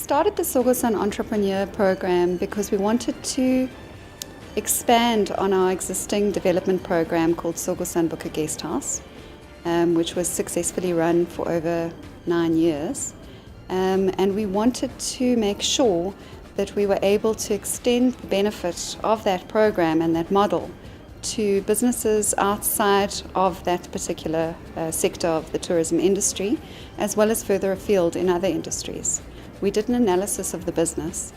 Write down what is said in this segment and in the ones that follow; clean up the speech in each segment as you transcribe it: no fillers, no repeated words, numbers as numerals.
started the Sogo-san Entrepreneur Program because we wanted to expand on our existing development program called Sogo-san Book a Guest House, which was successfully run for over 9 years. And we wanted to make sure that we were able to extend the benefit of that program and that model to businesses outside of that particular sector of the tourism industry, as well as further afield in other industries. We did an analysis of the business,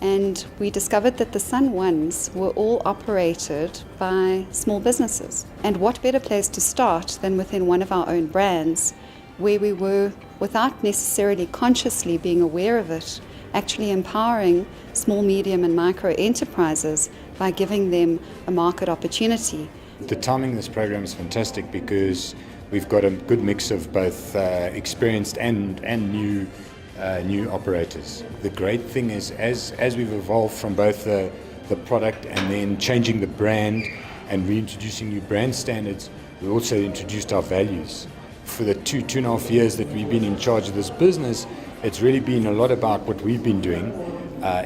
and we discovered that the Sun Ones were all operated by small businesses. And what better place to start than within one of our own brands, where we were, without necessarily consciously being aware of it, actually empowering small, medium and micro enterprises by giving them a market opportunity. The timing of this program is fantastic because we've got a good mix of both experienced and new operators. The great thing is, as we've evolved from both the product and then changing the brand and reintroducing new brand standards, we also introduced our values. For the two and a half years that we've been in charge of this business, it's really been a lot about what we've been doing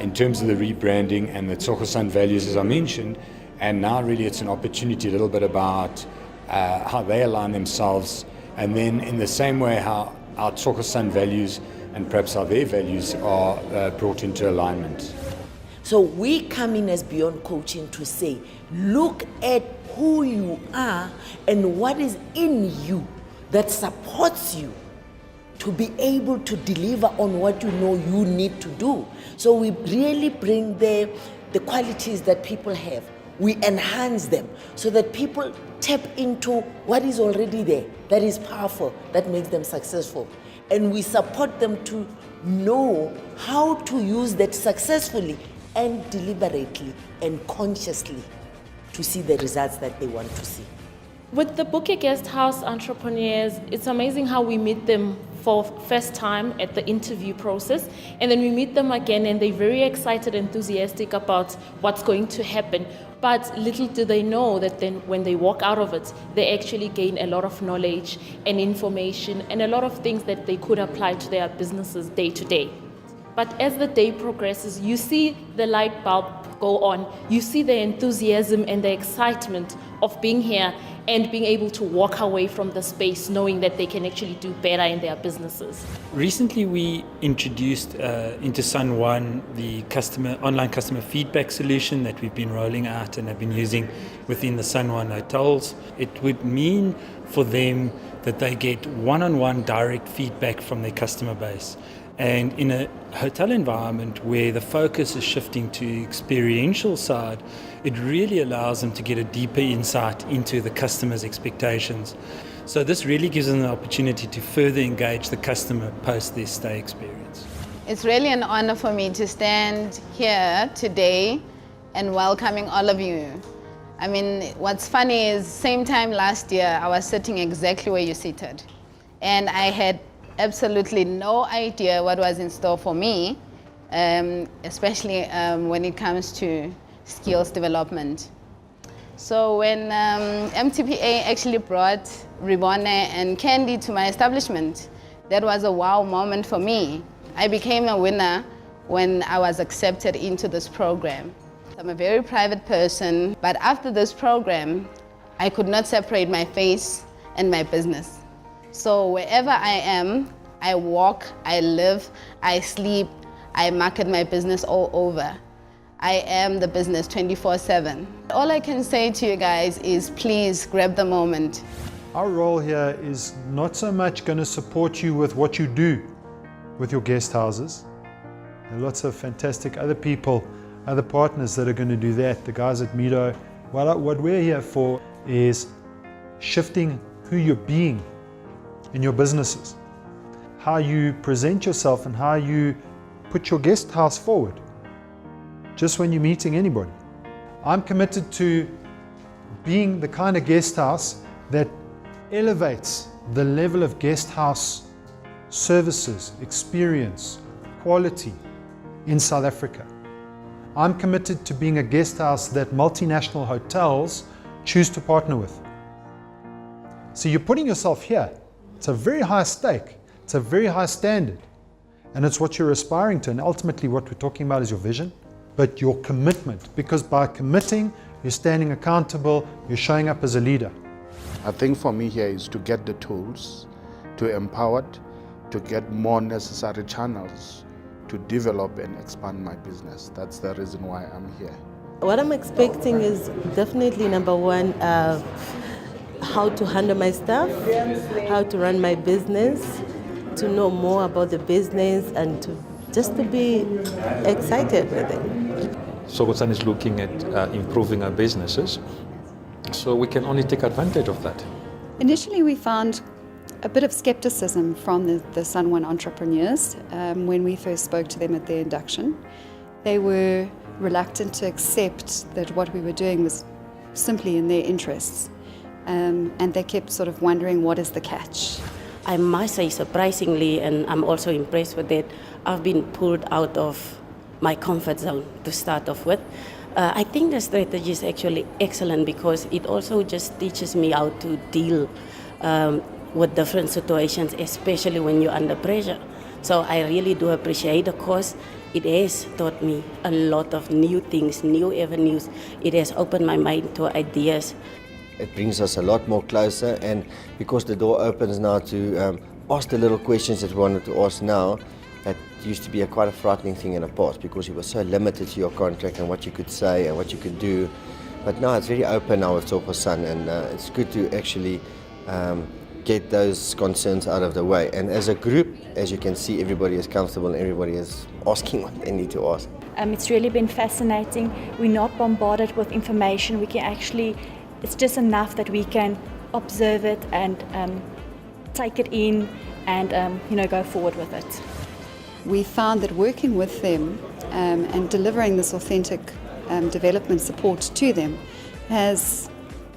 in terms of the rebranding and the Sogo-san values, as I mentioned, and now really it's an opportunity a little bit about how they align themselves, and then in the same way how our Sogo-san values and perhaps how their values are brought into alignment. So we come in as Beyond Coaching to say, look at who you are and what is in you that supports you to be able to deliver on what you know you need to do. So we really bring the qualities that people have. We enhance them so that people tap into what is already there, that is powerful, that makes them successful. And we support them to know how to use that successfully and deliberately and consciously to see the results that they want to see. With the Book a Guest House entrepreneurs, it's amazing how we meet them for first time at the interview process, and then we meet them again and they're very excited, enthusiastic about what's going to happen. But little do they know that then when they walk out of it, they actually gain a lot of knowledge and information and a lot of things that they could apply to their businesses day to day. But as the day progresses, you see the light bulb go on. You see the enthusiasm and the excitement of being here and being able to walk away from the space knowing that they can actually do better in their businesses. Recently we introduced into Sun One the online customer feedback solution that we've been rolling out and have been using within the Sun One hotels. It would mean for them that they get one-on-one direct feedback from their customer base. And in a hotel environment where the focus is shifting to experiential side, it really allows them to get a deeper insight into the customer's expectations. So this really gives them the opportunity to further engage the customer post their stay experience. It's really an honor for me to stand here today and welcoming all of you. I mean, what's funny is same time last year, I was sitting exactly where you're seated. And I had absolutely no idea what was in store for me, especially when it comes to skills development. So when MTPA actually brought Ribone and Candy to my establishment, that was a wow moment for me. I became a winner when I was accepted into this program. I'm a very private person, but after this program, I could not separate my face and my business. So wherever I am, I walk, I live, I sleep, I market my business all over. I am the business 24/7. All I can say to you guys is please grab the moment. Our role here is not so much going to support you with what you do with your guest houses. There are lots of fantastic other people, other partners that are going to do that, the guys at Mido. What we're here for is shifting who you're being in your businesses, how you present yourself and how you put your guest house forward, just when you're meeting anybody. I'm committed to being the kind of guest house that elevates the level of guest house services, experience, quality in South Africa. I'm committed to being a guest house that multinational hotels choose to partner with. So you're putting yourself here. It's a very high stake. It's a very high standard. And it's what you're aspiring to. And ultimately what we're talking about is your vision, but your commitment. Because by committing, you're standing accountable, you're showing up as a leader. I think for me here is to get the tools, to empower, to get more necessary channels to develop and expand my business. That's the reason why I'm here. What I'm expecting is definitely number one, how to handle my staff, how to run my business, to know more about the business and just to be excited with it. Sogosan is looking at improving our businesses, so we can only take advantage of that. Initially, we found a bit of skepticism from the Sun1 entrepreneurs when we first spoke to them at their induction. They were reluctant to accept that what we were doing was simply in their interests, and they kept sort of wondering, what is the catch? I must say, surprisingly, and I'm also impressed with it, I've been pulled out of my comfort zone to start off with. I think the strategy is actually excellent because it also just teaches me how to deal with different situations, especially when you're under pressure. So I really do appreciate the course. It has taught me a lot of new things, new avenues. It has opened my mind to ideas. It brings us a lot more closer, and because the door opens now to ask the little questions that we wanted to ask now, that used to be quite a frightening thing in the past because you were so limited to your contract and what you could say and what you could do. But now it's very open now with Sogosan, and it's good to actually get those concerns out of the way. And as a group, as you can see, everybody is comfortable and everybody is asking what they need to ask. It's really been fascinating. We're not bombarded with information. We can actually, it's just enough that we can observe it and take it in and go forward with it. We found that working with them and delivering this authentic development support to them has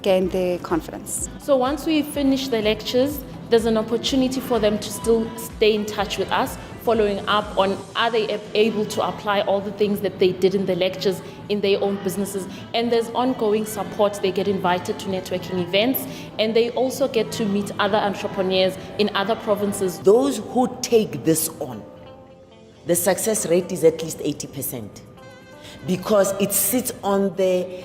gained their confidence. So once we finish the lectures, there's an opportunity for them to still stay in touch with us, following up on are they able to apply all the things that they did in the lectures in their own businesses. And there's ongoing support. They get invited to networking events, and they also get to meet other entrepreneurs in other provinces. Those who take this on, the success rate is at least 80% because it sits on the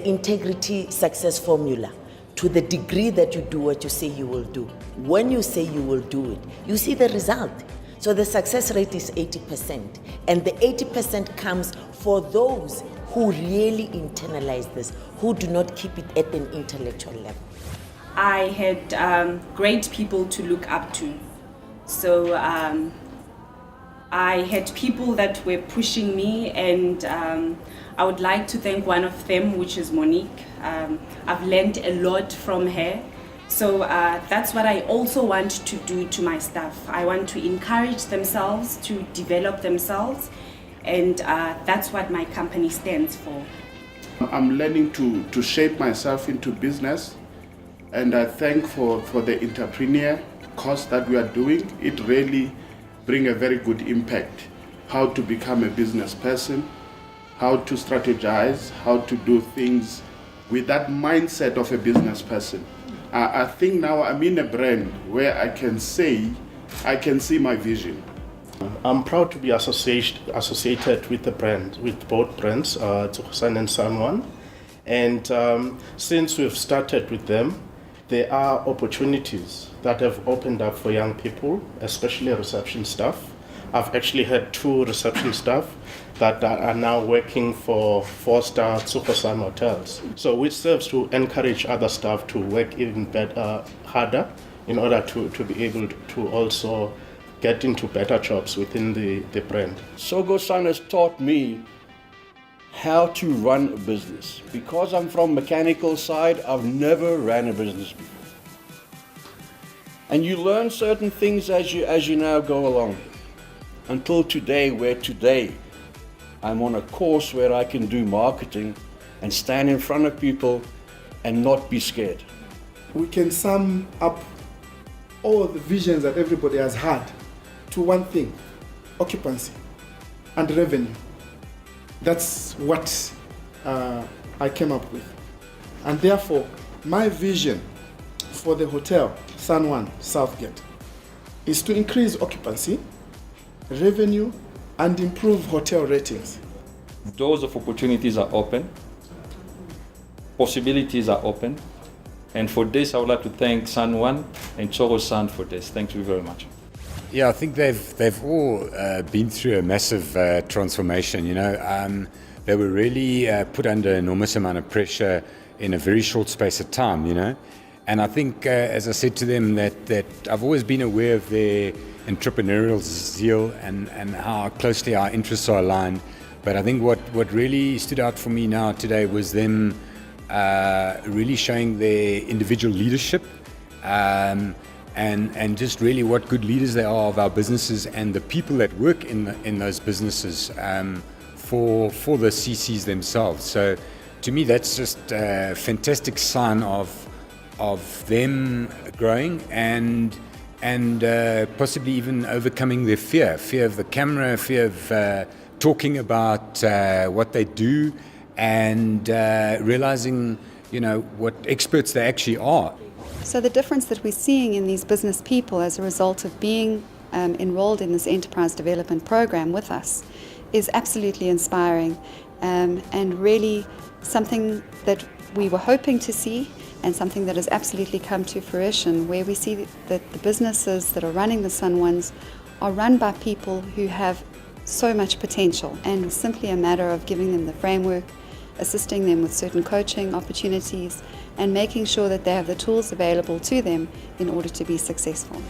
integrity success formula. To the degree that you do what you say you will do, when you say you will do it, you see the result. So the success rate is 80%, and the 80% comes for those who really internalize this, who do not keep it at an intellectual level. I had great people to look up to. So I had people that were pushing me, and I would like to thank one of them, which is Monique. I've learned a lot from her. So that's what I also want to do to my staff. I want to encourage themselves to develop themselves, and that's what my company stands for. I'm learning to shape myself into business, and I thank for the entrepreneur course that we are doing. It really brings a very good impact. How to become a business person, how to strategize, how to do things with that mindset of a business person. I think now I'm in a brand where I can see my vision. I'm proud to be associated with the brand, with both brands, Sogosan and Sun1. And since we've started with them, there are opportunities that have opened up for young people, especially reception staff. I've actually had 2 reception staff that are now working for 4-star Sogosan hotels. So which serves to encourage other staff to work even better, harder, in order to be able to also get into better jobs within the brand. Sogosan has taught me how to run a business. Because I'm from mechanical side, I've never ran a business before. And you learn certain things as you now go along. Until today, where today I'm on a course where I can do marketing and stand in front of people and not be scared. We can sum up all the visions that everybody has had to one thing: occupancy and revenue. That's what I came up with. And therefore, my vision for the hotel Sun1 Southgate is to increase occupancy revenue, and improve hotel ratings. Doors of opportunities are open, possibilities are open, and for this I would like to thank San Juan and Tsogo-san for this. Thank you very much. Yeah, I think they've all been through a massive transformation. You know, they were really put under enormous amount of pressure in a very short space of time. You know, and I think, as I said to them, that I've always been aware of their entrepreneurial zeal and how closely our interests are aligned. But I think what really stood out for me now today was them really showing their individual leadership. And just really what good leaders they are of our businesses and the people that work in those businesses for the CCs themselves. So to me, that's just a fantastic sign of them growing and possibly even overcoming their fear of the camera, fear of talking about what they do, and realizing, you know, what experts they actually are. So the difference that we're seeing in these business people as a result of being enrolled in this enterprise development program with us is absolutely inspiring, and really something that we were hoping to see and something that has absolutely come to fruition, where we see that the businesses that are running the Sun Ones are run by people who have so much potential, and it's simply a matter of giving them the framework, assisting them with certain coaching opportunities, and making sure that they have the tools available to them in order to be successful.